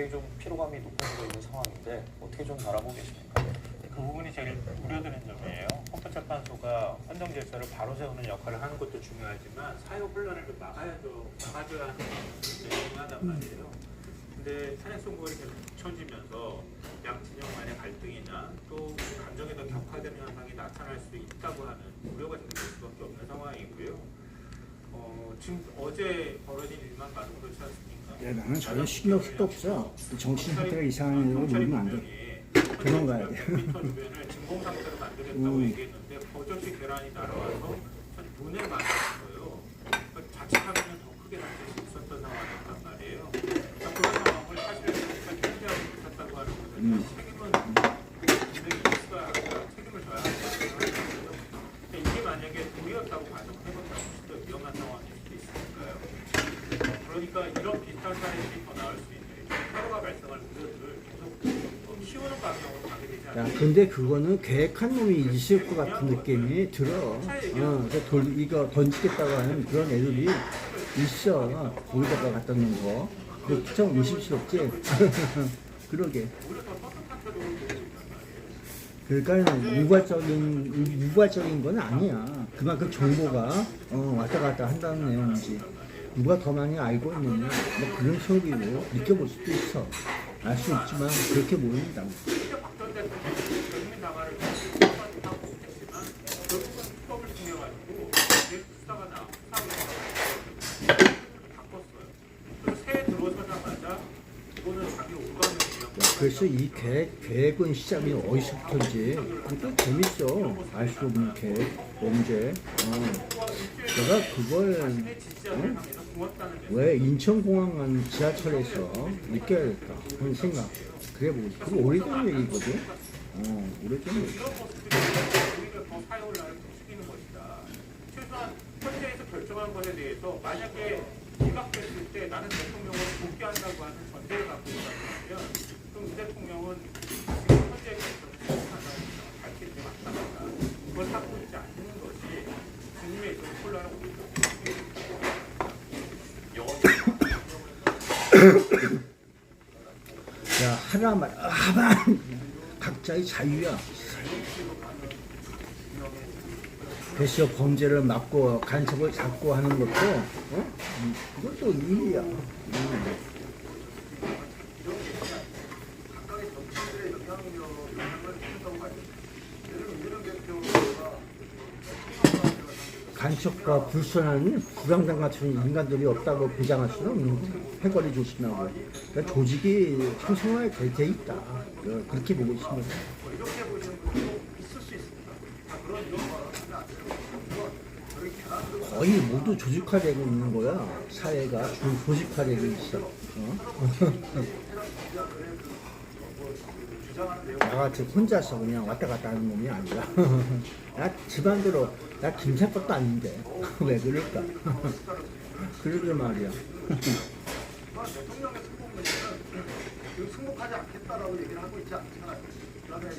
굉장히 좀 피로감이 높아지고 있는 상황인데 어떻게 좀 바라보고 계십니까? 그 부분이 제일 우려되는 점이에요. 헌법재판소가 헌정 질서를 바로 세우는 역할을 하는 것도 중요하지만 사회 혼란을 좀 막아줘야 하는 것도 중요하단 말이에요. 근데 탄핵 선고가 계속 붙여지면서 양 진영 간의 갈등이나 또 감정이 더 격화되는 현상이 나타날 수 있다고 하는 우려가 될 수밖에 없는 상황이고요. 지금 어제 벌어진 일만 봐도 그렇지 않습니까? 야, 나는 전혀 신경 쓸 거 없어. 정신 상태가 이상한 애로 놀면 안 돼. 도망가야 돼. 컴퓨터 주변을 진공 상태로 만들겠다고 얘기했는데 버젓이 계란이 날아와서 눈에 맞았어요. 자칫하면 더 크게 다칠 수 있었던 상황이었단 말이에요. 그런 상황을 사실 통제하지 못했다고 하는 것은 책임은 분명히 있어야 책임을 져야 하는 거예요. 이게 만약에 도리였다고 가정을 해본다면 진짜 위험한 상황일 수도 있으니까요. 그러니까 이런 비슷한 사례들이 더 나올 수 있는 테러가 발생할 우려들을 계속 키우는 방향으로 가게 되지 않을까. 야, 근데 그거는 계획한 놈이 있을 것 같은 느낌이 들어. 이거 던지겠다고 하는 그런 애들이 있어. 거기다가 갖다 놓은 거. 그거 참 의심스럽지? 그러게. 그러니까 우발적인 건 아니야. 그만큼 정보가 왔다 갔다 한다는 내용이지. 누가 더 많이 알고 있느냐, 뭐 그런 소리로 느껴볼 수도 있어. 알 수 있지만 그렇게 보인다. 그래서 이 계획은 시작이 어디서부터인지 또 재밌어. 알 수 없는 계획, 범죄. 내가 그걸 왜 인천공항 간 지하철에서 느껴야겠다 그런 생각. 그래 보고 그거 오래전 얘기거든. 오래전 얘기. 최소한 헌재에서 결정한 것에 대해서 만약에 기각됐을 때 나는 대통령을 복귀한다고 하는 전제를 갖고 있다면 그럼 이 대통령은 지금 헌재에서 결정한다는 밝힐 때 맞다가 그걸 하고 있지 않는 것이 국민에 있어서 혼란을 오게 야, 하나만 각자의 자유야. 그래서 범죄를 막고 간첩을 잡고 하는 것도 그것도 일이야. 간첩과 불황당 같은 인간들이 없다고 보장할 수는 없는데 패거리 조심하고 그러니까 조직이 형성화돼 있다. 그렇게 보고 있습니다. 거의 모두 조직화되고 있는 거야. 사회가 조직화되고 있어. 나같이 혼자서 그냥 왔다 갔다 하는 놈이 아니라 나 집안대로 나 김새 것도 아닌데 왜 그럴까? 그러게 말이야. 대통령의 승복하지 않겠다라고 얘기를 하고 있지 않잖아요. 그다음에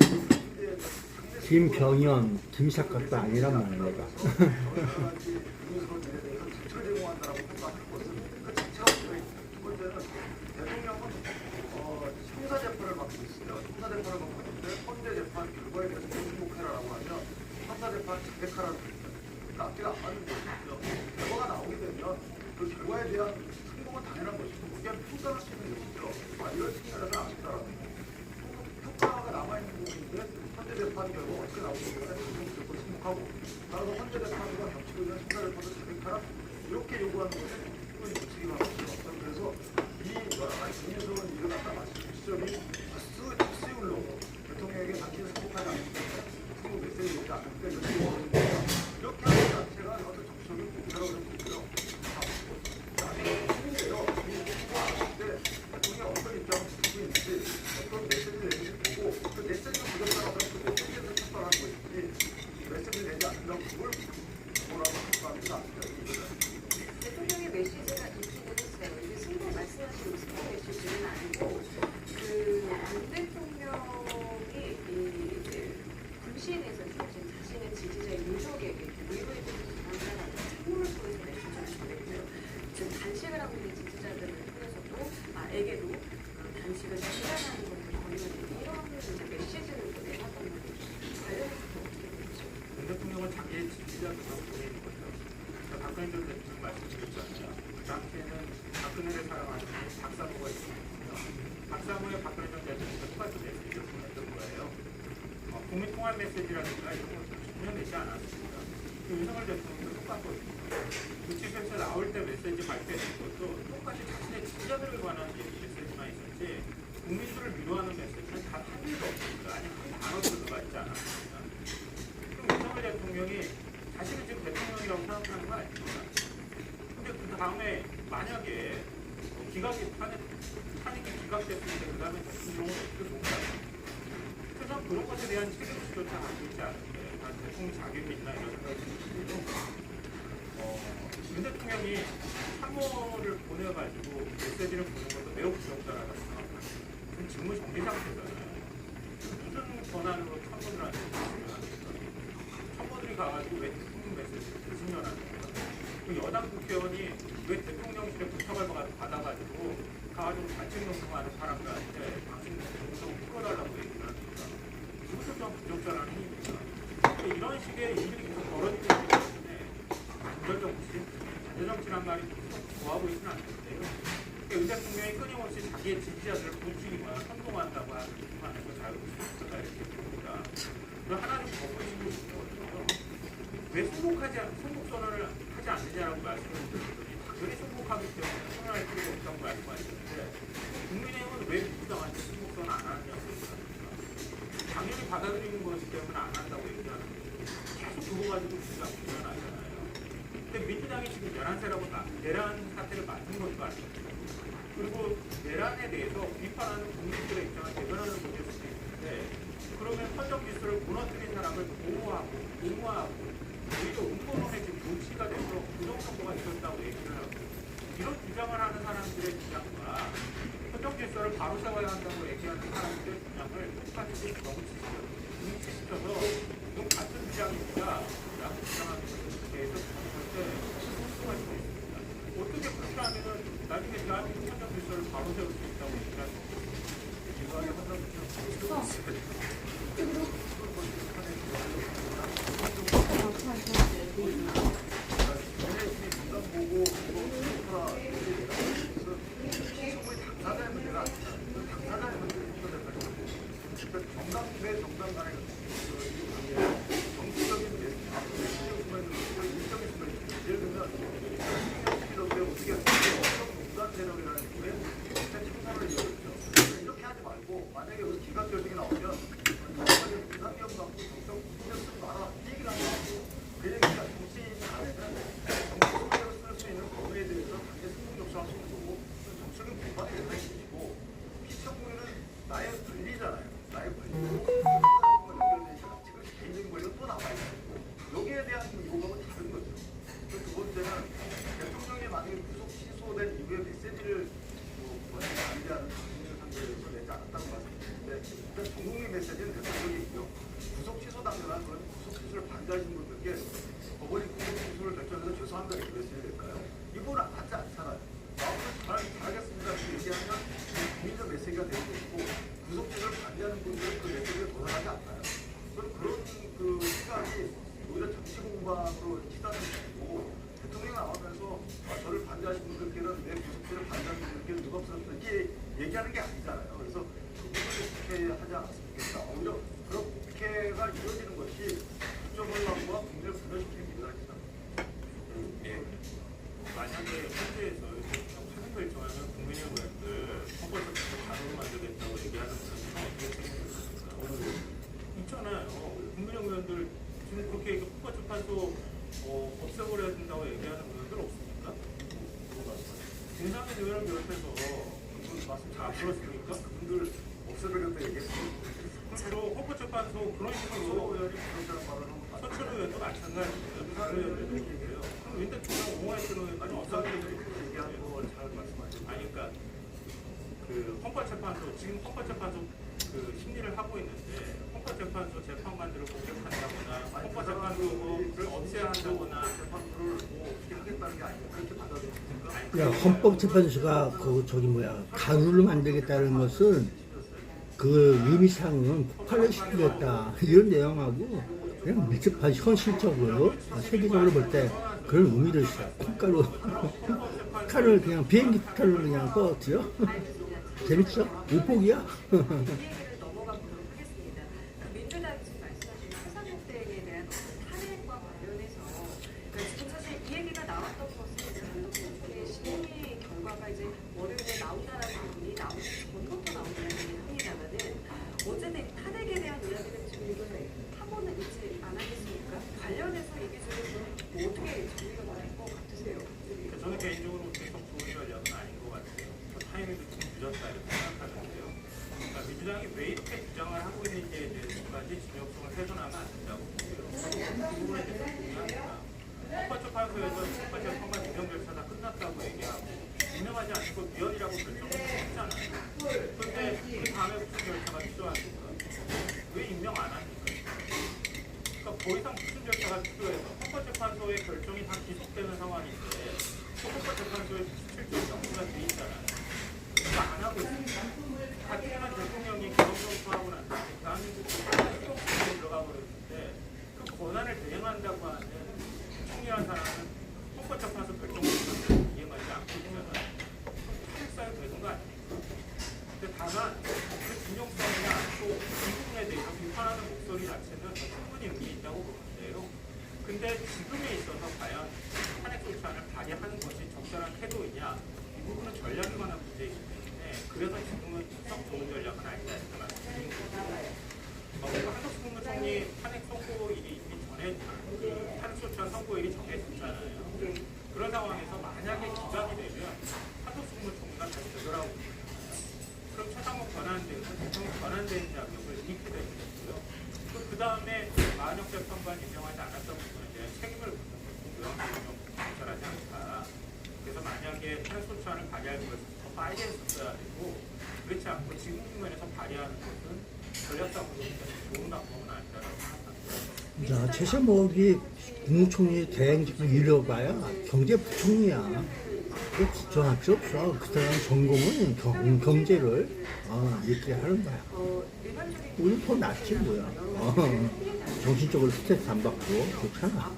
김병현, 김사 것도 아니란 말이야 내가. 자체를 제공한다라고 평가할 것은 그 자체가 두 번째는 대통령은 형사 재판을 받고 있어요. 형사 재판을 받고 있는데 헌재 재판 결과에 대해서 승복해라라고 하면 형사 재판 자백하라는 그러니까 앞뒤가 안 맞는 것이죠. 결과가 나오게 되면 그 결과에 대한 승복은 당연한 것이고 그게 평가를 할 수 있는 것이죠. 이런 측면에서 아쉽다라는 거. 평가가 남아있는 부분인데 헌재 재판 결과 어떻게 나오는지 무조건 승복하고 따라서 헌재 재판과 겹치고 있는 형사 재판도 자백하라 이렇게 요구하는 것은 기본이 규칙이 맞죠. 그래서 이 여러 가지 중요성은 일어났다 마시는 시점이 수율로 대통령에게 당신을 승복하지 않는다. 승복 메시지를 내지 않는다. 이렇게 하는 자체가 어떤 정치적인 공개라고 보고요. 나중에요. 대통령이 어떤 입장을 지키고 있는지 어떤 메시지를 내는지 보고 그 메시지를 부정하라고 그 메시지에서 평가하는 것이지 메시지를 내지 않는다고 그걸 뭐라고 평가하는 게 아닙니다. 대통령의 메시지가 있기는 했어요. 이게 승복 말씀하신 승복 메시지는 아니고 문 대통령이 불신에서 주어진 자신의 지지자의 유족에게 위로해 주는 사람들한테 선물을 통해서 메시지를 보냈고요. 지금 단식을 하고 있는 지지자들을 통해서도 에게도 단식 지금 지랄하는 것들 보면 이런 이제 메시지를 또 내놨단 말이에요. 관련해서 어떻게 되죠? 윤 대통령은 자기의 지지자들과 보내는 거죠. 박근혜 전 대통령 말씀드렸잖아요. 그 당시에는 박근혜를 사랑하는 박사모가 있었거든요. 박사모의 박근혜 전 대통령과 똑같은 메시지를 보냈던 거예요. 국민 통합 메시지라든가 이런 것들을 전혀 내지 않았습니다. 윤석열 대통령도 똑같거든요. 주치에서 나올 때 메시지 발표했던 것도 똑같이 자신의 지지자들에 관한 메시지만 있었지 국민들을 위로하는 메시지는 단 한 개도 없습니다. 아니 한 단어도 들어가 있지 않았습니다. 그럼 윤석열 대통령이 자신을 지금 대통령이라고 생각하는 거 아닙니까? 근데 그 다음에 만약에 탄핵이 기각됐을 때 그 다음에 대통령은 어떻게 동의할까? 그래서 그런 것에 대한 책임조차 갖고 있지 않은데 대통령 자격이나 이런 생각이 들고 윤 대통령이 참모를 보내가지고 메시지를 보는 것도 매우 부적절하다고 생각합니다. 지금 직무 정지 상태잖아요. 무슨 권한으로 참모들한테 메시지를 합니까? 참모들이 가가지고 왜 대통령 메시지를 대신연하는 거예요? 그 여당 국회의원이 왜 대통령실에 부탁을 받아가지고 가가지고 자책 농성하는 사람들한테 당신 농성 풀어달라고 얘기를 합니까? 이것도 좀 부적절한 행위입니다. 이런 식의 일들이 계속 벌어지고 있기 때문에 반대정치란 말이 계속 좋아하고 있지는 않는데요. 윤 대통령이 끊임없이 자기의 지지자들을 부추기거나 선동한다고 하는 거 자유롭습니까? 이렇게 봅니다. 하나는 덧붙이고 있거든요. 왜 선곡 선언을 하지 않느냐라고 말씀을 드렸더니 당연히 선곡하기 때문에 선언할 필요가 없다고 말씀하셨는데 국민의힘은 왜 민주당한테 선곡 선언 안 하느냐고 얘기합니까? 당연히 받아들이는 것이기 때문에 안 한다고 얘기하는 거예요. 계속 그거 가지고 주장 불편하잖아요. 근데 민주당이 지금 내란 사태를 만든 것도 아니고 그리고 내란에 대해서 비판하는 국민들의 입장을 대변하는 문제일 수도 있는데 그러면 헌정 질서를 무너뜨린 사람을 보호하고 옹호하고 오히려 음모론에 지금 노치가 돼서 부정선거가 있었다고 얘기를 하고 이런 주장을 하는 사람들의 주장과 헌정 질서를 바로 세워야 한다고 얘기하는 사람들의 주장을 똑같이 동치시켜서 이건 같은 주장입니다. 라고 주장하는 것에 대해서 절대 소수가 있습니다. 어떻게 그렇게 하면은 나중에 대한민국 헌정 질서를 바로 세울 수 있다고 얘기를 할 수 있습니다. 이거에 헌정 질서를 정당 간의 정치적인 예를 들면 어떻게 공단 세력이라는 게 청산을 이루어졌죠. 이렇게 하지 말고 만약에 여기서 기각 결정이 나오면 부산기업 갖고 정적 쓰지 마라 이 얘기를 하는 거고 그 얘기가 정치인 안에는 정치적으로 쓸 수 있는 범위에 대해서 당연히 승부 접수할 수 있는 거고 정치적인 공방이 되는 것이고 피청구에는 나의 권리잖아요. 나의 권리고 연결된 지금 개인적인 권리가 또 남아있고 여기에 대한 요구는 다른 거죠. 두 번째는 대통령이 만약에 구속 취소된 이후에 메시지를 반대하는 국민을 상대해서 내지 않았다고 말씀드렸는데 일단 전국민 메시지는 대통령이 있고요. 구속 취소 당사자 그런 구속 취소를 반대하시는 분들께 법원이 구속 취소를 결정해서 죄송합니다 이렇게 메시지 될까요? 이거는 맞지 않잖아요. 나오면 잘하겠습니다 이렇게 얘기하면 국민적 메시지가 되는 것이고 구속 취소를 반대하는 분들은 그 메시지가 도달하지 않나요? 그런 그 시각이 오히려 정치 공방으로 치닫는 것이고 대통령이 나오면서 저를 반대하신 분들께는 내 구속죄를 반대하는 분들께는 누가 없었다 이렇게 얘기하는 게 아니잖아요. 그래서 그 부분을 국회하지 않았습니까? 오히려 그런 국회가 이루어지는 것이 국정원과 국민을 분열시키는 일을 예. 만약에 현재에서 사는 결정하면 국민의 의원들 헌법에서 자동으로 만들겠다고 얘기하는 분은 어떻게 책임을 있잖아요. 국민의 의원들 지금 그렇게 헌법재판소 없애버려야 된다고 얘기하는 의원들 없습니까? 김상현 의원을 비롯해서 그분 말씀 잘 들었습니까? 그분들 없애버렸다 얘기했습니다. 그리고 헌법재판소 그런 식으로 의원이 그런다는 말을 하면 서천 의원도 마찬가지예요. 다른 의원들도 얘기해요. 그럼 윤 대통령 옹호했던 의원까지 없애버렸다 얘기하는 걸 잘 말씀하시죠. 아니 그러니까 그 헌법재판소 지금 헌법재판소 그 심리를 하고 있는데 헌법재판소 재판관들을 공격한다거나 헌법재판소를 없애야 한다거나 재판부를 뭐 어떻게 하겠다는 게 아니고 그렇게 받아들입니까? 야, 헌법재판소가 그 저기 뭐야 가루를 만들겠다는 것은 그 의미상은 폭발을 시키겠다 이런 내용하고 그냥 밀접한 현실적으로 세계적으로 볼 때 그런 의미를 있어요. 콩가루 칼을 그냥 비행기 칼로 그냥 떠들여 재밌죠? 오복이야? 이 얘기를 넘어가 보도록 하겠습니다. 민주당이 지금 말씀하신 최상목 대행에 대한 탄핵과 관련해서 그러니까 지금 사실 이 얘기가 나왔던 것은 한동훈 총리의 심의 결과가 이제 월요일에 나온다라는 부분이 나오기 전부터 나온다는 얘기를 합니다만은 어쨌든 탄핵에 대한 이야기는 지금 이걸 하고는 있지 않았겠습니까? 관련해서 얘기 중에 뭐 어떻게 정리가 될 것 같으세요? 저는 개인적으로 계속 좋은 전략은 아닌 것 같아요. 타이밍도 좀 늦었다 이렇게 생각하는데요. 그러니까 민주당이 왜 이렇게 주장을 하고 있는지에 대해서까지 진정성을 훼손하면 안 된다고 보고요. 그 부분에 대해서 동의합니다. 헌법재판소에서 첫 번째 선관 임명 절차가 끝났다고 얘기하고 임명하지 않고 위헌이라고 결정을 했잖아요. 그런데 그 다음에 무슨 절차가 필요합니까? 왜 임명 안 합니까? 그러니까 더 이상 무슨 절차가 필요해서 헌법재판소의 결정이 다 기속되는 상황인데 헌법재판소에 17조 정부가 돼 있잖아요. 그거 안 하고 있습니다. 하지만 대통령이 기본정부하고 난 다음에 대한민국 수용국에 들어가 버렸는데 그 권한을 대행한다고 하는 총리한 사람은 헌법재판소 결정을 이행하지 않고 있잖아요. 사실상이 되는 거 아닙니까? 근데 다만 그 진정성이나 또 이 부분에 대해서 비판하는 목소리 자체는 충분히 의미 있다고 보는데요. 근데 지금에 있어서 과연 탄핵 소추안을 발의하는 것이 적절한 태도이냐 이 부분은 전략이 관한 문제이기 때문에 그래서 지금은 썩 좋은 전략은 아니다 이렇게 말씀드리는 거고 한덕수 국무총리 탄핵 선고일이 있기 전에 그 탄핵 소추안 선고일이 정해졌잖아요. 그런 상황에서 만약에 기각이 되면 한덕수 국무총리가 다시 되돌아오고 그럼 최상목 권한대행은 대통령 권한대행 자격을 잃게 되는 거고요. 그 다음에 마은혁 재판관 임명하지 않았던 부분에 대한 책임을 묻는 거고요. 적절하지 않다. 그래서 만약에 탄핵 소추안을 발의할 것은 더 빨리 했었어야 되고 그렇지 않고 지금 국면에서 발의하는 것은 전략상으로 좋은 방법은 아니다라고 생각합니다. 자, 최상목이 국무총리 대행직을 잃어봐야 경제부총리야. 그거 걱정할 필요 없어. 그 사람 전공은 경제를 얘기하는 거야. 일반적인 우리 더 낫지 뭐야. 정신적으로 스트레스 안 받고 좋잖아.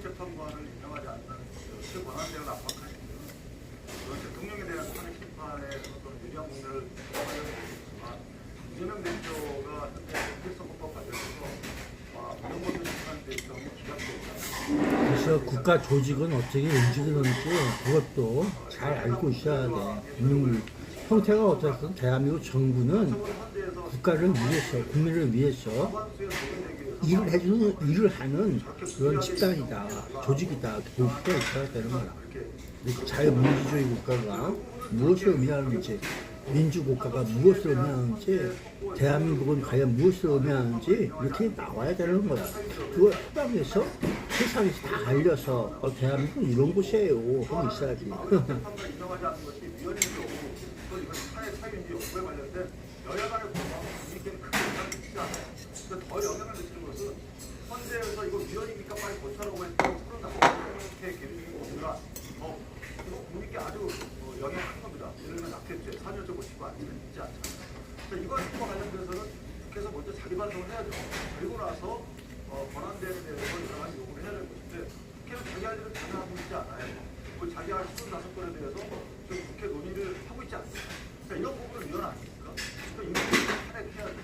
재판관을 임명하지 않는 그 권한대행을 압박하시는 그런 대통령에 대한 탄핵 심판의 어떤 유리한 문제를 하려고 했지만 이재명 대표가 현재 필선거법 관련해서 이런 것도 심판돼 있다고 기각되었다. 그래서 국가 조직은 어떻게 움직이는지 그것도 잘 알고 있어야 돼. 형태가 어떻든 대한민국 정부는 국가를 위해서, 국민을 위해서 일을 하는 그런 집단이다, 조직이다, 볼 필요가 있어야 되는 거야. 자유민주주의 국가가 무엇을 의미하는지, 민주국가가 무엇을 의미하는지, 대한민국은 과연 무엇을 의미하는지 이렇게 나와야 되는 거야. 그걸 해방해서 세상에서 다 알려서 대한민국은 이런 곳이에요 하고 있어야지. 인정하지 않는 것이 위헌이고 또 이건 사회 사유인지 연구에 관련된 여야 간의 분위기는 크게 영향을 미치지 않아요. 그래서 더 영향을 미치는 것은 헌재에서 이거 위헌입니까 빨리 고쳐라고 했다고 서로 나렇게 기능이 오느라 국민께 아주 영향을 한 겁니다. 예를 들면 낙태죄 4년째 고치고 안 있지 않잖아요. 이것과 관련돼서는 국회에서 먼저 자기 반성을 해야죠. 그리고 나서 권한대행에 대해서 여러 가지 요구를 해야 될 것인데 국회는 자기 할 일을 전혀 하고 있지 않아요. 그 자기 할 25건에 대해서 지금 국회 논의를 하고 있지 않습니다. 그러니까 이런 부분은 위헌 아닙니까? 그러니까 이 부분을 탄핵해야죠.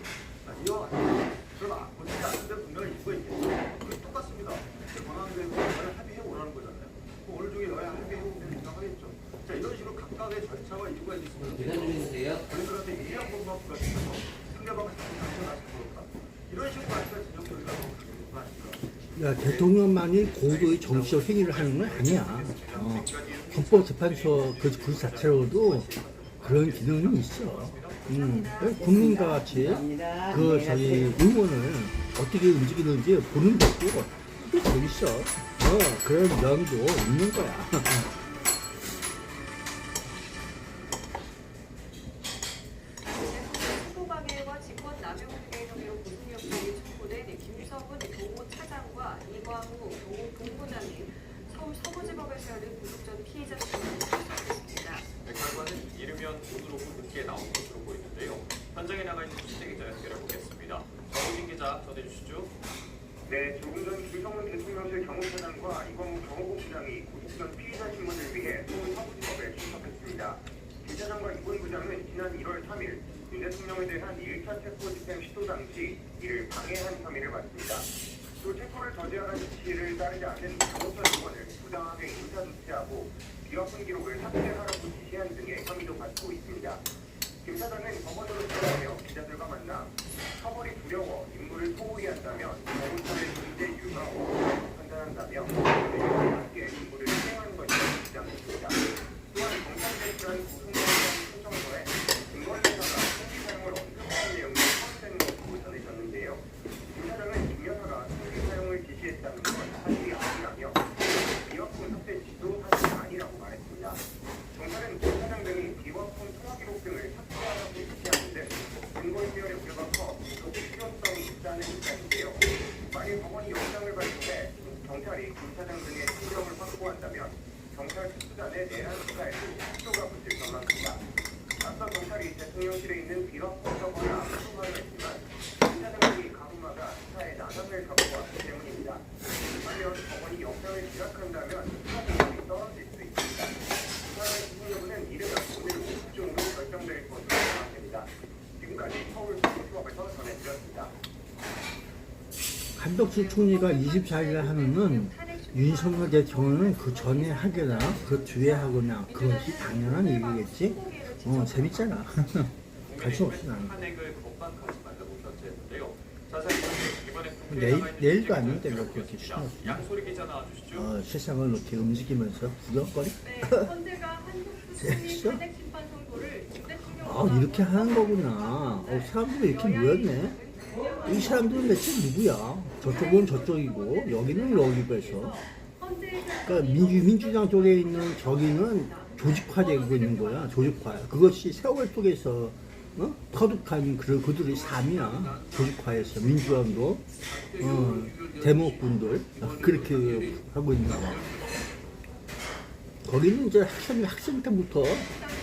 위헌 아니에요. 그럼 고치지 않는데 분명히 이유가 있겠죠. 그게 똑같습니다. 권한대행과 여야 합의해 오라는 거잖아요. 오늘 중에 여야 합의해 오면 인정하겠죠. 자, 이런 식으로 각각의 절차와 이유가 있으면 저희들한테 유리한 것만 부각시켜서 상대방을 장전하실 걸까? 이런 식으로 하니까 진정성이가 너무 강해진 거 아닙니까? 야, 대통령만이 고도의 정치적 행위를 하는 건 아니야. 헌법재판소 그 자체로도 그런 기능이 있어. 국민과 같이 그 저희 의원을 어떻게 움직이는지 보는 것도 꽤 재밌어. 그런 면도 있는 거야. 후보방해와 직권남용 등의 혐의로 구속영장이 청구된 김성훈 교무차장과 이건 출석하시는 구속전 피해자 신문을 출석했습니다. 네, 결과는 이르면 오늘 오후 늦게 나올 것으로 보이는데요. 현장에 나가 있는 신대 기자 연결해보겠습니다. 정우진 기자 전해주시죠. 네, 조금 전 김성훈 대통령실 경호처장과 이광우 경호국장이 구속전 피의자 신문을 위해 서울 서부지법에 출석했습니다. 김 차장과 이권 부장은 지난 1월 3일 윤 대통령에 대한 1차 체포 집행 시도 당시 이를 방해한 혐의를 받습니다. 또 체포를 저지하라는 지시를 따르지 않은 경호처 직원을 부당하게 인사 조치하고 비화폰 기록을 삭제하라고 지시한 등의 혐의도 받고 있습니다. 김 차장은 법원으로 들어가며 기자들과 만나 처벌이 두려워 임무를 소홀히 한다면 경호처의 존재 이유가 없다고 판단한다며 내용에 맞게 임무를 수행하는 것이라고 주장했습니다. 또한 경찰 제출한 고소장이라는 신청서에 김건희사가 총기 사용을 언급하는 내용이 포함되는 것으로 전해졌는데요. 김 차장은 김 여사가 총기 사용을 지시했다는 건 사실이 아니라며 비화폰 삭제 지도 사실이 아니라고 말했습니다. 경찰은 김 차장 등이 비화폰 통화 기록 등을 삭제하라고 지시하는 등 근거인멸의 우려가 커 조국 필요성이 있다는 입장인데요. 만일 법원이 영장을 발표해 경찰이 김 차장 등의 신병을 확보한다면 경찰 특수단의 내란 수사에도 속도가 붙을 전망입니다. 앞서 경찰이 대통령실에 있는 비화폰 서버를 압수하려 했지만 김 차장 등이 가로막아 수사에 나선을 겪어왔기 때문입니다. 반면 법원이 영장을 기각한다면 수사 능력이 떨어질 수 있습니다. 수사의 수사 여부는 이르면 오늘 오후 중으로 결정될 것으로 예상됩니다. 지금까지 서울 서부지법에서 전해드렸습니다. 한덕수 총리가 24일에 하면은 윤석열 대통령은 그 전에 하거나 그 뒤에 하거나 그것이 당연한 일이겠지. 재밌잖아. 갈 수 없어 나는. 탄핵을 법안까지 만들어보셨지 했는데요. 자세히 이번에 내일도 아닌데 왜 그렇게 신었어? 양소리 기자 나와주시죠. 세상을 이렇게 움직이면서 구경거리? 네, 헌재가 한국수 총리 재밌어? 탄핵 심판 선고를 윤 대통령 이렇게 하는 거구나. 사람들이 이렇게 모였네. 이 사람들은 대체 누구야? 저쪽은 저쪽이고 여기는 여기고 해서. 그러니까 민주당 쪽에 있는 저기는 조직화되고 있는 거야. 조직화. 그것이 세월 속에서 터득한 그들의 삶이야. 조직화해서 민주당도 대목군들 그렇게 하고 있는 거야. 거기는 이제 학생 때부터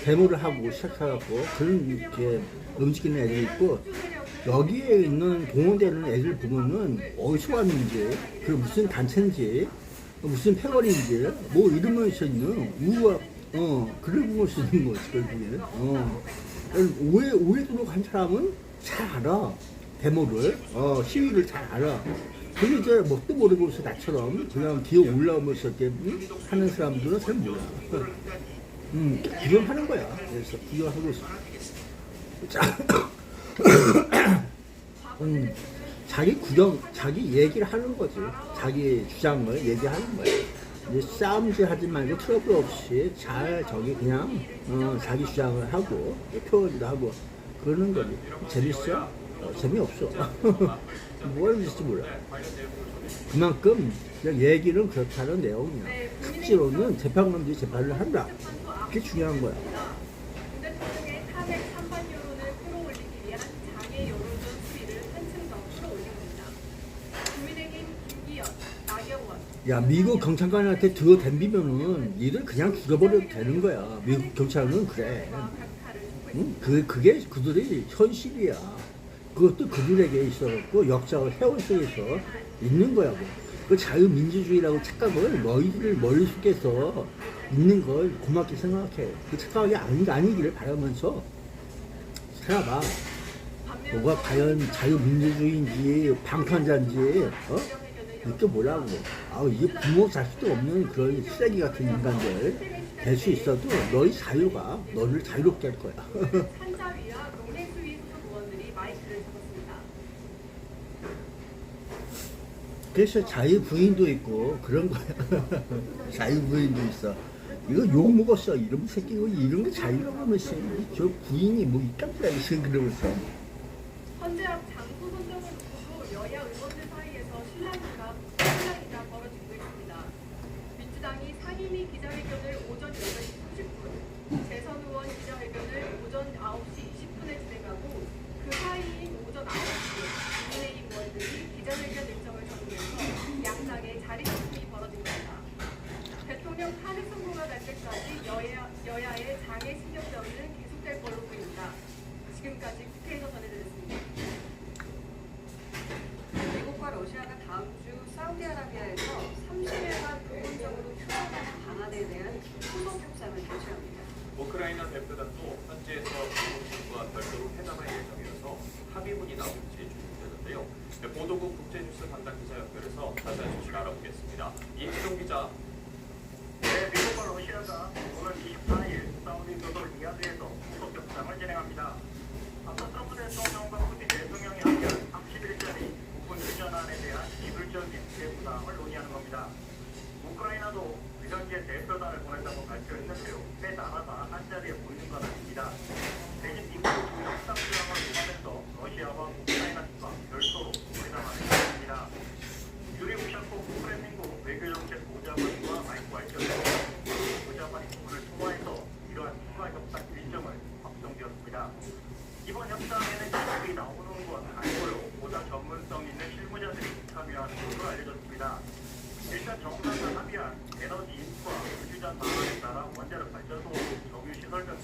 데모를 하고 시작해갖고 그런 이렇게 움직이는 애들이 있고 여기에 있는 동원되는 애들 보면은 어디서 왔는지 그 무슨 단체인지 무슨 패거리인지 뭐 이러면서 있는 우와 그걸 보고 수 있는 거지 결국에 오해도록 한 사람은 잘 알아 데모를 시위를 잘 알아. 근데 이제 뭣도 모르고서 나처럼 그냥 뒤에 올라오면서 이렇게 하는 사람들은 잘 몰라. 구경하는 거야. 그래서 구경하고 있어. 자기 얘기를 하는 거지. 자기 주장을 얘기하는 거야. 이제 싸움질 하지 말고 트러블 없이 잘 그냥 자기 주장을 하고 표현도 하고 그러는 거지. 재밌어? 재미없어. 뭘 믿을지 몰라. 그만큼 그냥 얘기는 그렇다는 내용이야. 실제로는 재판관들이 재판을 한다. 그게 중요한 거야. 윤 대통령의 탄핵 찬반 여론을 끌어올리기 위한 장애 여론전 수위를 한층 더 끌어올립니다. 국민의힘 김기현, 나경원. 야, 미국 경찰관한테 들어 댐비면은 니를 그냥 죽여버려도 되는 거야. 미국 경찰은 그래. 그게 그들의 현실이야. 그것도 그들에게 있어갖고 역사가 세월 속에서 있는 거야고. 그 자유민주주의라고 착각을 너희들 머릿속에서 있는 걸 고맙게 생각해. 그 착각이 아니기를 바라면서 살아봐. 뭐가 과연 자유민주주의인지 방탄자인지 이게 뭐라고. 이게 부모 자식도 없는 그런 쓰레기 같은 인간들 될 수 있어도 너희 자유가 너를 자유롭게 할 거야. 산자위와 농해수위 소속 의원들이 마이크를 잡았습니다. 그래서 자유부인도 있고 그런 거야. 자유부인도 있어. 이거 욕 먹었어. 이런 새끼고 이런 거 자유라고 하면서 저 부인이 뭐 이딴 지 그러면서. 헌재 앞 장소 선정을 놓고도 여야 의원들 사이에서 실랑이가 벌어지고 있습니다. 민주당이 상임위 기자회견을 오전 8시 30분, 재선 의원 기자회견을 오전 9시 20분에 진행하고 그 사이인 오전 9시 국민의힘 의원들이 기자회견 일정을 정리해서 양당의 자리 다툼이 벌어진 겁니다. 대통령 대통령 탄핵 선고가 날 때까지 여야의 장애 신경 전은 계속될 걸로 보입니다. 지금까지 국회에서 전해드렸습니다. 미국과 러시아가 다음 주 사우디아라비아에서 30일간 부분적으로 휴전하는 방안에 대한 후속 협상을 개최합니다. 우크라이나 대표단도 현지에서 미국과 별도로 회담할 예정이어서 합의문이 나올지 주목되는데요. 보도국 국제뉴스 담당 기자 연결해서 자세한 소식 알아보겠습니다. 이희동 기자. 네, 미국과 러시아가 오늘 24일 사우디 소돌 리야드에서 후속 협상을 진행합니다. 앞서 트럼프 대통령과 푸틴 대통령이 함께한 30일짜리 부분 휴전안에 대한 기술적인 재부담을 논의하는 겁니다. 우크라이나도 현재 대표단을 보낸다고 발표했는데요. 세 나라가 한자리에 모이는 건 아닙니다. 대신 미국은 협상 조항을 통하면서 러시아와 우크라이나가 별도로 회담하는 것입니다. 유리 우샤코프 크렘린국 외교정책 보좌관과 마이크 와이처는 보좌관이 오늘 통화해서 이러한 추가 협상 일정을 확정되었습니다. 이번 협상에는 기술이 나오는 건 아니고요. 보다 전문성 있는 실무자들이 참여하는 것으로 알려졌습니다. 일단 정상과 합의한 에너지 인프라 우주전 방안에 따라 원자력 발전소 정유시설 등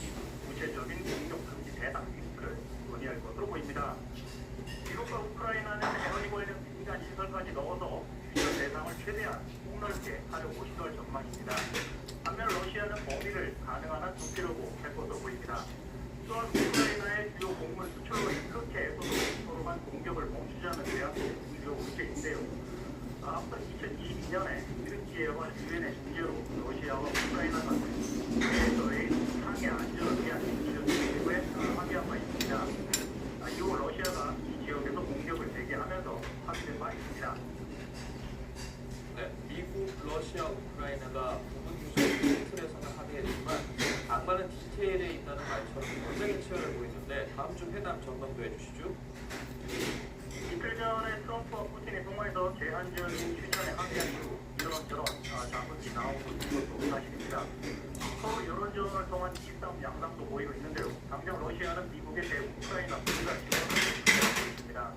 구체적인 공격 금지 대상 리스크를 논의할 것으로 보입니다. 미국과 우크라이나는 에너지 관련 민간 시설까지 넣어서 유전 대상을 최대한 폭넓게 하려고 시도할 전망입니다. 반면 러시아는 범위를 가능한 한 좁히려고 할 것으로 보입니다. 또한 우크라이나의 주요 곡물 수출로 이렇게 해서도 서로 간 공격을 멈추자는 대한 중요 의제인데요. 앞서 2022년에 트르키예와 유엔의 중재로 러시아와 우크라이나가 해외에서의 상해 안전을 위한 지역 계획에 합의한 바 있습니다. 이후 러시아가 이 지역에서 공격을 재개하면서 합의된 바 있습니다. 네, 미국, 러시아, 우크라이나가 부분 휴전 틀에서는 합의했지만 악마는 디테일에 있다는 말처럼 굉장히 치열해 보이는데 다음 주 회담 전망도 해주시죠. 이틀 전에 트럼프와 푸틴이 통화에서 제한적인 휴전에 합의한 이후 이런저런 자문이 나오고 있는 것도 사실입니다. 서로 여론전을 통한 기싸움 양상도 보이고 있는데요. 당장 러시아는 미국의 대우크라이나 군사 지원을 주장하고 있습니다.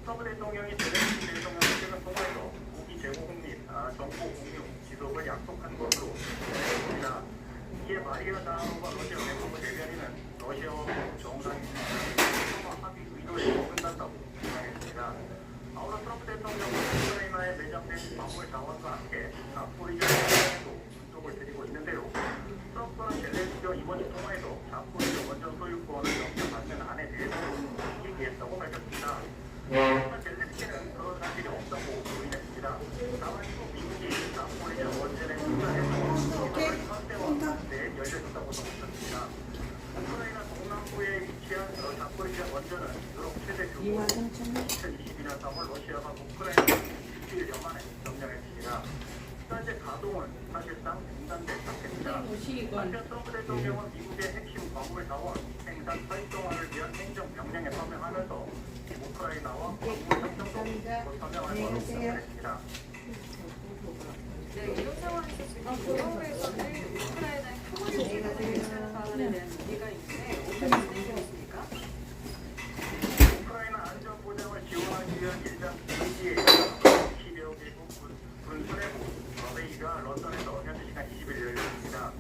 트럼프 대통령이 젤렌스키 대통령과 최근 통화에서 무기 제공 및 정보 공유 지속을 약속한 것으로 보입니다. 이에 마리아 자하노가 러시아 외무부 대변인은 러시아와 정상이 합의 의도에 어긋난다고 주장했습니다. 아울러 트럼프 대통령은 우크라이나에 매장된 광물 자원과 함께 자포리자에도 눈독을 들이고 있는데요. 트럼프는 젤렌스키와 이번 주 통화에서 자포리자 원전 소유권을 넘겨받는 안에 대해서 얘기했다고 밝혔습니다. 하지만 젤렌스키는 그런 사실이 없다고 부인했습니다. 다만 미국이 자포리자 원전에 투자해서 이번을 현대화하는 데 열려있다고 덧붙였습니다. 우크라이나 동남부에 위치한 자포리자 원전은 유럽 최대 규모 2022년 3월 러시아가 우크라이나 일주일 연만에 점령했습니다. 현재 가동은 사실상 중단된 상태입니다. 한편 트럼프 대통령은 미국의 핵심 광물 자원 생산 활성화를 위한 행정 명령에 서명하면서 우크라이나와 광물 협정도 곧 서명할 것으로 표현했습니다. 네, 이런 상황에서 지금 유럽에서는 우크라이나의 표본을 제공하는 방안에 대한 논의가 있는데 어떻게 진행되고 있습니까? 우크라이나 안전 보장을 지원하기 위한 일장 기기에 10여 개국 군수내부 회의가 런던에서 현지 시간 20일 열렸습니다.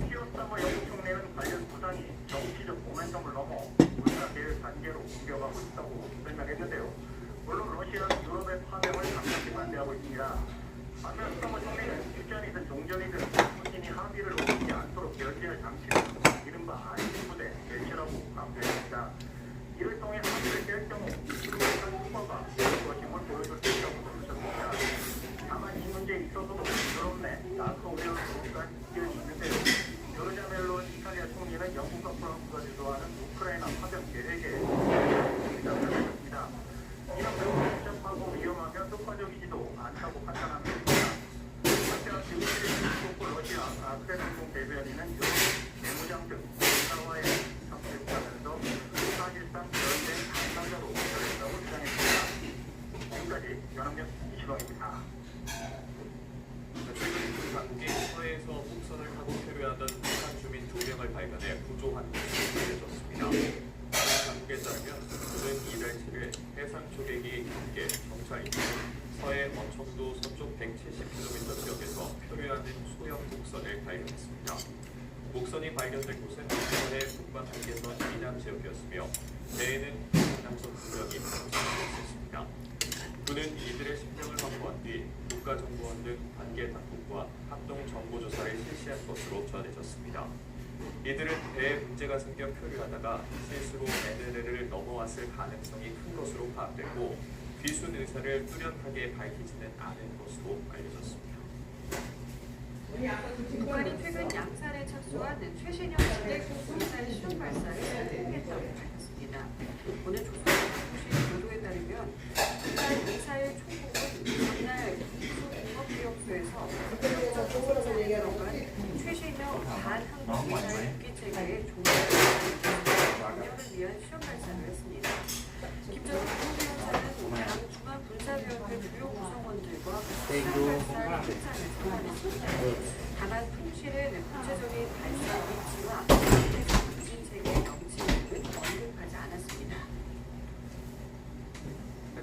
키어스타머 영국 총리는 관련 부상이 정치적 모멘텀을 넘어 군사 계획 단계로 옮겨가고 있다고 설명했는데요. 물론 러시아는 유럽의 파병을 강력히 반대하고 있습니다. 반면 스타머 총리는 휴전이든 종전이든 푸틴이 합의를 어기지 않도록 결제할 장치는 이른바 안심부대 개최라고 강조했습니다. 이를 통해 합의를 깰 경우 유럽의 효과가 있을 것임을 보여줄 수 있다고 덧붙였습니다. 다만 이 문제에 있어서도 유럽 내 나토 회원국과 의견이 있는데요. 조르자 멜론 이탈리아 총리는 영국과 프랑스가 주도하는 우크라이나 파병 계획에 밝혔습니다. 이런 매우 복잡하고 위험하며 효과적이지도 않다고 판단하는 것입니다. 한편 드미트리 페스코프 러시아 크렘린궁 대변인은 유럽 내무장 등 군사와의 협력하면서 사실상 전쟁 당사자로 거절했다고 주장했습니다. 지금까지 연합뉴스 이시광입니다. 최근 당국이 서해에서 북선을 타고 표류하던 북한 주민 2명을 발견해 구조한 것으로 알려졌습니다. 당국에 따르면 그는 이달치를 해상 초계기에 함께 정찰 임무를 서해 어청도 서쪽 170km 지역에서 표류하는 소형 목선을 발견했습니다. 목선이 발견된 곳은 서해 북방 한계선 이남 지역이었으며 배에는 남성 2명이탑승했습니다. 군은 이들의 신병을 확보한 뒤 국가정보원 등 관계 당국과 합동 정보조사를 실시한 것으로 전해졌습니다. 이들은 배에 문제가 생겨 표류하다가 실수로 NLL을 넘어왔을 가능성이 큰 것으로 파악되고 귀순 의사를 뚜렷하게 밝히지는 않은 것으로 알려졌습니다. 북한이 최근 양산에 착수한 최신형 지대공 미사일 실험 발사를 성공했다고 밝혔습니다. 오늘 조선중시 보도에 따르면 북한 미사일 총국은 전날 국수공업기업소에서 국제적으로 생산에 들어간 최신형 반항공 미사일 무기 체계의 종료를 위한 실험 발사를 했습니다. 김정은 국무위원장은 당 중앙군사위원회 주요 구성원들과 실험 발사 현장을 참관했습니다. 다만 통실은 구체적인 발사 위치와 유진 체계의 명칭은 언급하지 않았습니다.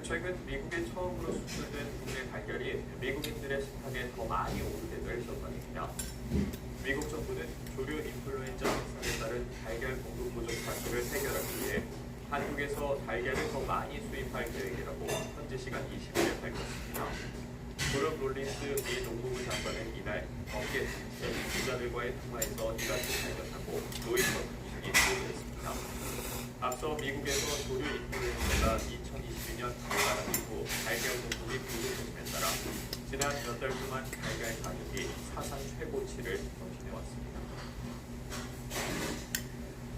최근 미국에 처음으로 수출된 국내 달걀이 미국인들의 식탁에 더 많이 오르게 될 전망입니다. 미국 정부는 조류 인플루엔자 확산에 따른 달걀 공급 부족 사태를 해결하기 위해 한국에서 달걀을 더 많이 수입할 계획이라고 현지 시간 20일에 밝혔습니다. 브룩 롤린스 미 농무부 장관은 이날 업계 기자들과의 통화에서 이같이 발견하고 노이터 통신이 보도했습니다. 앞서 미국에서 조류 인플루엔자가 2022년 발발한 이후 달걀 공급이 부족해짐에 따라 지난 몇 달 동안 달걀 가격이 사상 최고치를 경신해왔습니다.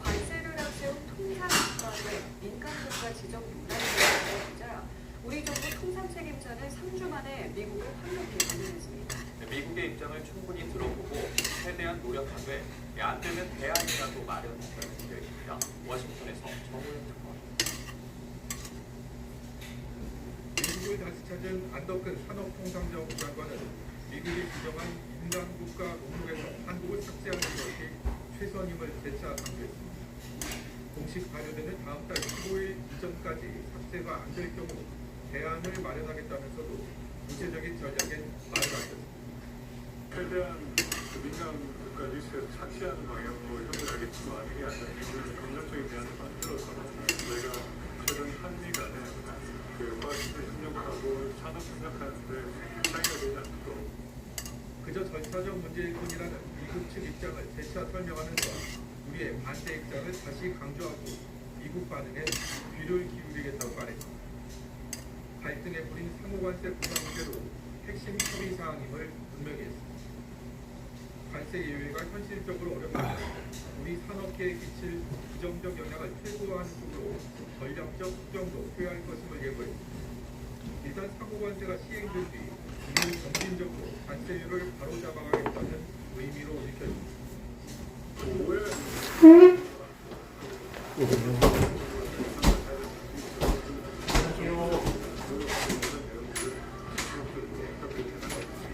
관세를 앞세운 통상국가의 민간국가 지정 논란이 되자 우리 정부 통상 책임자는 3주 만에 미국을 황급히 방문했습니다. 미국의 입장을 충분히 들어보고 최대한 노력하되 안 되면 대안이라도 마련한다는 계획입니다. 워싱턴에서 정우영 특파원입니다. 미국을 다시 찾은 안덕근 산업통상자원부 장관은 미국이 지정한 민간국가 목록에서 한국을 삭제하는 것이 최선임을 재차 강조했습니다. 공식 발효되는 다음 달 15일 이전까지 삭제가 안 될 경우 대안을 마련하겠다면서도 구체적인 전략엔 말을 안 했습니다. 최대한 민간 국가 리스트에서 삭제하는 방향으로 협의하겠지만 이게 아니라 미국의 긍정적인 대안을 만들어서 저희가 최근 한미 간에 과학기술 협력하고 산업 협력하는데 차이가 되지 않도록 그저 절차적 문제일 뿐이라는 미국 측 입장을 재차 설명하면서 우리의 반대 입장을 다시 강조하고 미국 반응에 귀를 기울이겠다고 말했습니다. 갈등에 불인 상호관세 부과 문제도 핵심 협의 사항임을 분명히 했습니다. 관세 예외가 현실적으로 어렵다면 우리 산업계에 끼칠 부정적 영향을 최소화하는 쪽으로 전략적 수정도 표할 것임을 예고했습니다. 일단 상호관세가 시행된 뒤 우리는 점진적으로 관세율을 바로잡아가겠다는 의미로 느껴집니다.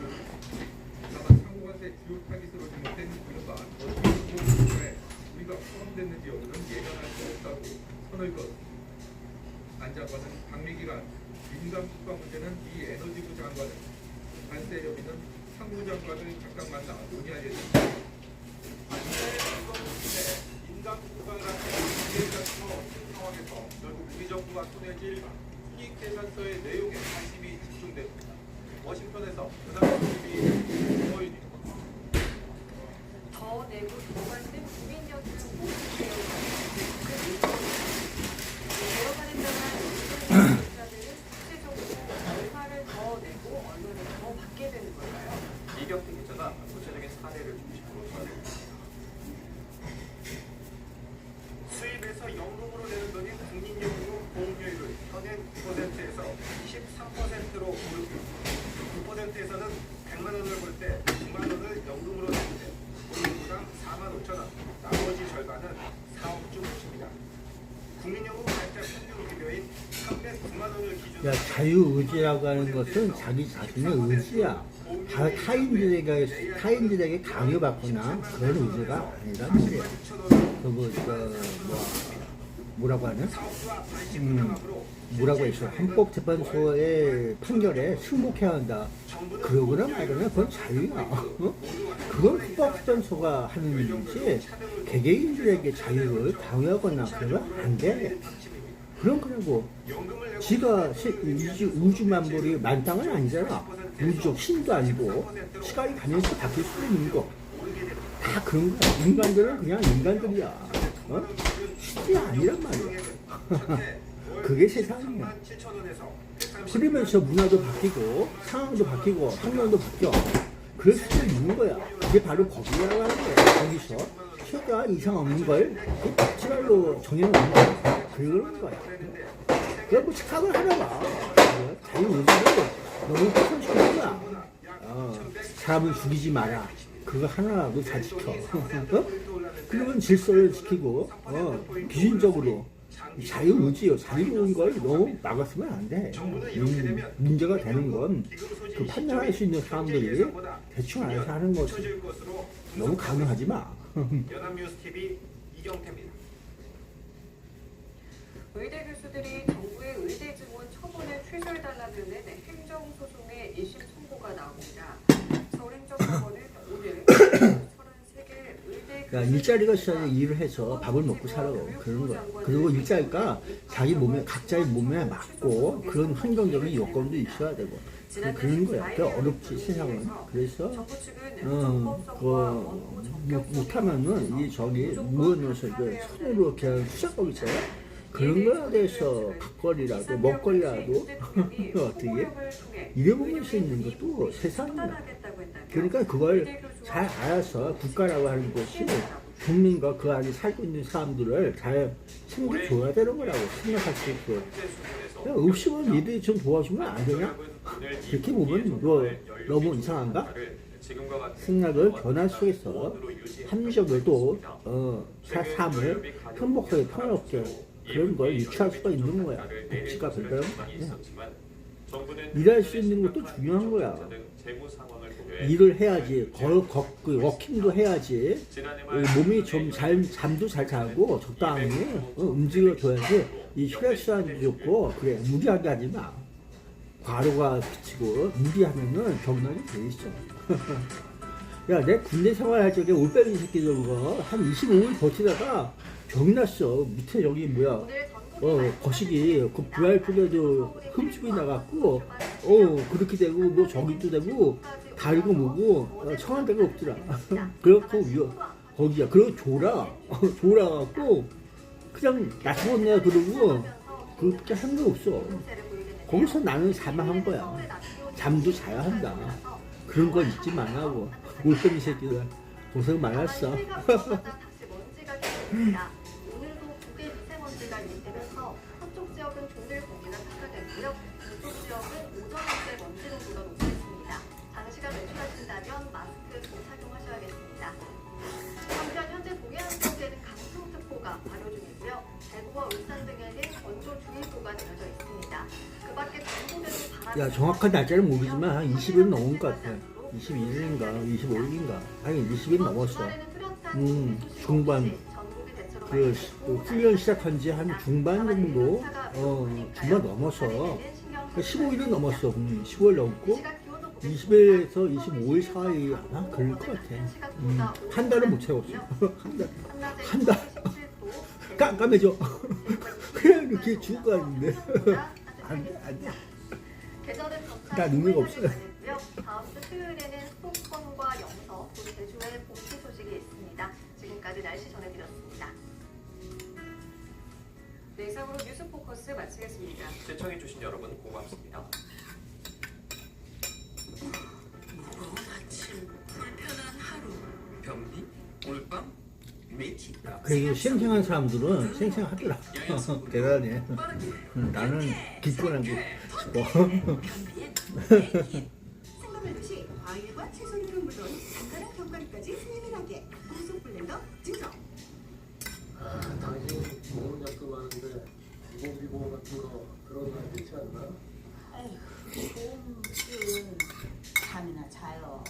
다만 상호관세 주요 타깃으로 지목된 이른바 어티스에 우리가 포함됐는지 여부는 예견할 수 없다고 선을 그었습니다. 안 장관은 방미 기간 민간 국가 문제는 미 에너지부 장관은 관세 협의는 상무장관을 각각 만나 논의할 예정입니다. 민간 국가라는 계산서 상황에서 결국 우리 정부가 손해질 수익 계산서의 내용에 관심이 집중됩니다. 워싱턴에서 그다음 소식이 보여줍니다. 더 내고 도관된 국민연금 보수개혁 개혁안에 따라 연금자들은 국제적으로 얼마를 더 내고 얼마를 더 받게 되는 걸까요? 이경태 기자가 구체적인 사례를 중심으로 전해드립니다. 수입에서 연금으로 내는 돈이 국민연금 보험료율을 현행 9%에서 13%로 오르고 9%에서는 100만 원을 벌 때 9만 원을 연금으로 내는데 보험료당 4만 5천 원, 나머지 절반은 사업주 몫입니다. 국민연금 가입자 평균 급여인 309만 원을 기준으로 야, 자유의지라고 하는 것은 자기 자신의 의지야. 타인들에게 강요받거나 그런 의지가 아니란 말이야. 그거 뭐 뭐라고 하냐? 뭐라고 했어? 헌법재판소의 판결에 승복해야 한다. 그러거나 말거나 그건 자유야. 어? 그건 헌법재판소가 하는 일이지 개개인들에게 자유를 강요하거나 그러면 안 돼. 그런 거라고. 지가 우주만물이 만땅은 아니잖아. 우주 신도 아니고 시간이 가면서 바뀔 수도 있는 거. 다 그런 거야. 인간들은 그냥 인간들이야. 어? 신이 아니란 말이야. 그게 세상이야. 그러면서 문화도 바뀌고 상황도 바뀌고 환경도 바뀌어. 그럴 수도 있는 거야. 그게 바로 법이라고 하는 거야. 거기서 최대한 이상 없는 걸 법칙으로 정해놓는 거야. 그런 거야. 그래 뭐 착각을 하나 봐. 자유의지를 너무 훼손시키는 거야. 사람을 죽이지 마라. 그거 하나라도 잘 지켜. 어? 그러면 질서를 지키고 기준적으로 자유의지요. 자유로운 걸 너무 막았으면 안 돼. 문제가 되는 건 그 판단할 수 있는 사람들이 대충 알아서 하는 거지. 너무 강요하지 마. 연합뉴스 TV 이경태입니다. 의대 교수들이 정부의 의대 증원 처분을 취소해달라는 행정소송의 1심 선고가 나옵니다. 서울행정법원은 오늘 33개 의대 그러니까 일자리가 있어야 일을 해서 밥을 먹고 살아. 그런 거야. 그리고 일자리가 자기 몸에, 각자의 몸에 맞고 그런 환경적인 요건도 있어야 되고. 그런 거야. 그 어렵지, 세상은. 그래서, 못하면은, 무엇을 손으로 그냥 수작하고 있어요. 그런 거에 대해서 밥거리라도, 먹거리라도, 어떻게, 잃어버릴 수 있는 것도 세상이야. 그러니까 그걸 잘 알아서 국가라고 하는 것이 국민과 그 안에 살고 있는 사람들을 잘 챙겨줘야 되는 거라고 생각할 수 있고. 없으면 니들이 좀 도와주면 안 되냐? 그렇게 보면 너 너무 이상한가? 생각을 변화 속에서 합리적으로 또 삶을 행복하게 평화롭게 그런 걸 유치할 수가 있는 거야. 복지가 별다른 거 아니야. 일할 수 있는 것도 중요한 거야. 일을 해야지, 워킹도 해야지, 몸이 좀 잠도 잘 자고 적당히 움직여줘야지. 이 혈액순환도 좋고, 그래, 무리하게 하지 마. 과로가 비치고, 무리하면은 병나게 돼 있어. 야, 내 군대 생활할 적에 올빼미 새끼들 한 25일 버티다가 병났어. 밑에 여기 뭐야. 거시기, 그 VIP에도 흠집이 나갔고, 그렇게 되고, 뭐 저기도 되고, 다리고 뭐고, 청와대가 없더라. 그렇고, 거기야. 그리고 졸아갖고, 그냥 나 죽었네, 그러고, 그렇게 한 거 없어. 거기서 나는 사망한 거야. 잠도 자야 한다. 그런 거 잊지 말라고. 올빼미 새끼들. 고생 많았어. 오늘도 국외 미세먼지가 유입되면서 서쪽 지역은 종일 공기가 탁하겠고요. 북쪽 지역은 오전에 먼지 농도가 높겠습니다. 장시간 외출하신다면 마스크 꼭 착용하셔야겠습니다. 한편 현재 동해안 지역에는 강풍특보가 발효 중이고요. 대구와 울산 등에는 건조주의보가 내려져 있습니다. 그 밖에 전국에도 바람이 야, 정확한 날짜는 모르지만 한 20일 넘은 것 같아. 21일인가 25일인가 아니 20일 넘었어. 중반 그 훈련 시작한 지 한 중반 정도 중반 넘었어. 15일은 넘었어. 15일 넘고 20일에서 25일 사이 아마 그럴 것 같아. 한 달은 못 채웠어. 한 달. 깜깜해져. 그냥 이렇게 죽을 거 같은데. 안 돼. 나 능력 없어. 다음 주 토요일에는 수도권과 영서, 또 제주에 봄비 소식이 있습니다. 지금까지 날씨 전해드렸습니다. 네, 이상으로 뉴스 포커스 마치겠습니다. 시청해주신 여러분 고맙습니다. 무거운 아침, 불편한 하루, 변비, 올밤, 매치. 그리고 생생한 사람들은 생생하더라. 대단해. 나는 기권하고 싶어. 생각하듯이 과일과 채소류는 물론 간단한 견과류까지 세밀하게 후속 블렌더 증정. 당신 먹는 약도 많은데 비공 같은 거 그런 거 좋지 않나? 아휴, 좀 잠이나 자요.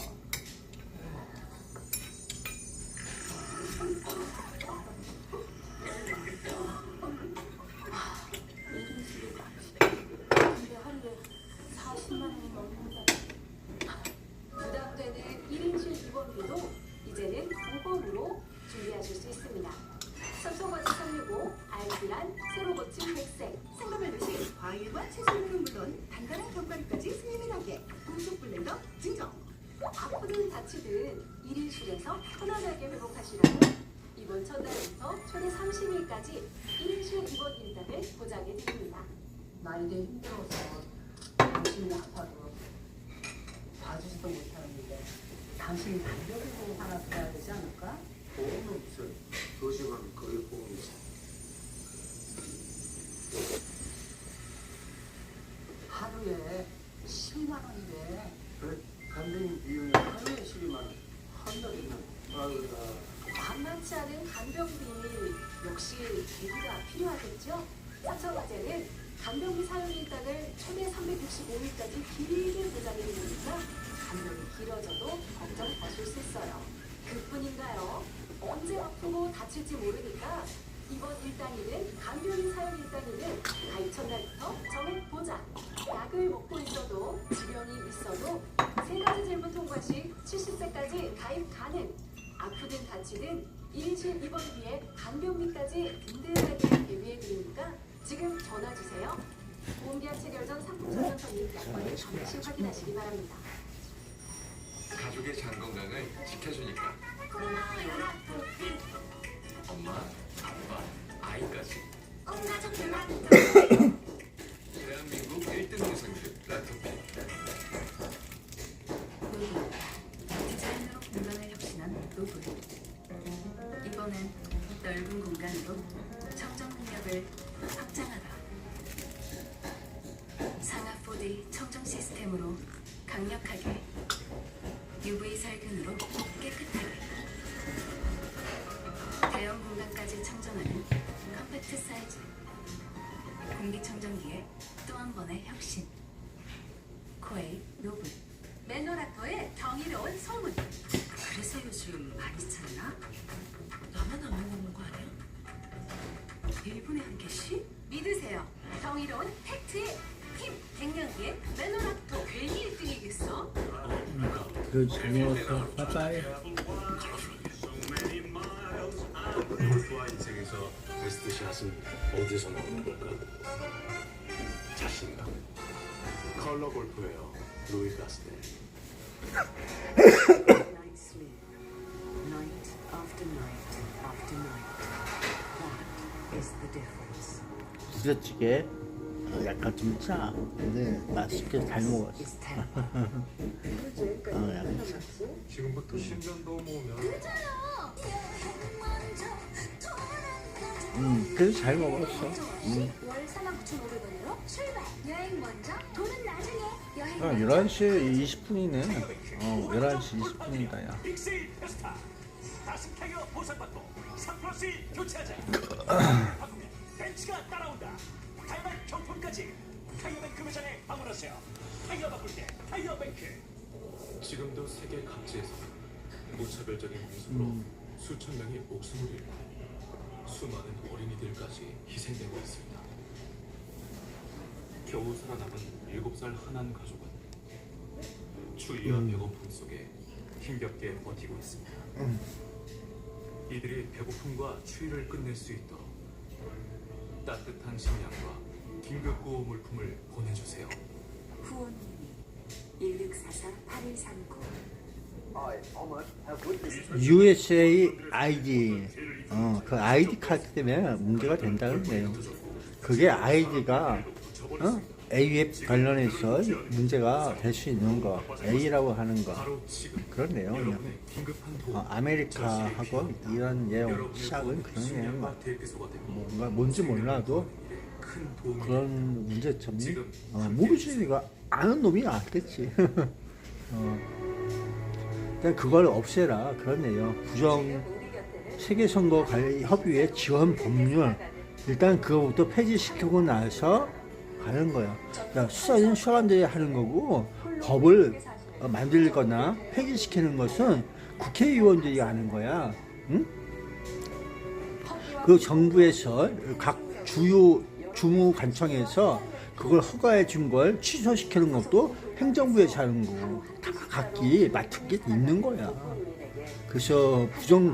1인실에서 편안하게 회복하시라고 이번 첫날부터 최대 30일까지 1인실 입원 일당을 보장해 드립니다. 말이 힘들어서 당신이 아파도 봐주지도 못하는데 당신이 간병을 보고 하나 줘야 되지 않을까? 보험은 무슨 도시만 거기 보험이지. 하루에 12만 원인데 그래 간병인 비용이 하루에 12만 원. 한 달이면 아유가. 만만치 않은 간병비 역시 기부가 필요하겠죠? 사천화재는 간병비 사용 일당을 최대 365일까지 길게 보장해 드리니까 간병이 길어져도 걱정 없을 수 있어요. 그뿐인가요? 언제 아프고 다칠지 모르니까 이번 일당일은 간병인 사용 일당일은 가입 첫날부터 정액 보장. 약을 먹고 있어도 질병이 있어도 3가지 질문 통과 시 70세까지 가입 가능. 아프든 다치든 1인실 입원비에 간병비까지 든든하게 대비해드리니까 지금 전화주세요. 보험계약 체결 전 상품설명 선입 약관을 반드시 확인하시기 바랍니다. 가족의 장 건강을 지켜주니까 엄마, 아빠, 아이까지 대한민국 1등 유산균 라토펜. 노블, 디자인으로 공간을 혁신한 노블. 이번엔 넓은 공간으로 청정 능력을 확장하다. 상하 4D 청정 시스템으로 강력하게, UV 살균으로 깨끗하게, 대형 공간까지 청정하는 컴팩트 사이즈. 공기청정기에 또 한 번의 혁신. 코에이 노블. 매너라토의 경이로운 소문. 그래서 요즘 많이 찾나? 나만 안 먹는 거 아니야? 1분에 한 개씩? 믿으세요. 경이로운 팩트의 힘. 갱년기에 매너라토. 괜히 1등이겠어? 그 잘 먹었어. 빠빠이. 골프와 인생에서 베스트 샷은 어디서 나오는 걸까? 자신감. 컬러 골프웨어 루이 가스텔. Night sleep. Night after night after night. That is the difference. 부대찌개 약간 좀 짜. 근데 맛있게 잘 먹었어. Is 10. 약간 짜. 지금부터 10년 넘으면 그래도 잘 먹었어. 월 49,500원으로 출발. 여행 먼저, 돈은 나중에. 여행 11시 20분이네. 11시 20분이다, 야. 빅세일 페스타 다시 타이어 보상받고 3+1 교체하자. 바꾸면 벤츠가 따라온다. 다양한 경품까지 타이어뱅크 매장에 방문하세요. 타이어 바꿀 때 타이어뱅크. 지금도 세계 각지에서 무차별적인 공습으로 수천 명이 목숨을 잃고 수많은 어린이들까지 희생되고 있습니다. 겨우 살아남은 7살 흔한 가족은 추위와 배고픔 속에 힘겹게 버티고 있습니다. 이들이 배고픔과 추위를 끝낼 수 있도록 따뜻한 식량과 긴급 구호 물품을 보내주세요. 후원문의 1644-8139. USA ID, 그 ID 카드 때문에 문제가 된다 그러네요. 그게 아이디가 AF 관련해서 문제가 될 수 있는 거, A라고 하는 거, 그런 내용이요. 아메리카하고 이런 내용 시작은 그런 내용, 뭔가 뭔지 몰라도 그런 문제점이 모르지니까 아는 놈이 알겠지. 그걸 없애라 그러네요. 부정 세계선거협의회 지원 법률 일단 그거부터 폐지시키고 나서 가는 거야. 그러니까 수사는 사람들이 하는 거고 법을 만들거나 폐지시키는 것은 국회의원들이 하는 거야. 응? 그 정부에서 각 주요 주무관청에서 그걸 허가해 준 걸 취소시키는 것도 행정부에서 하는 거고 다 각기 맡은 게 있는 거야. 그래서 부정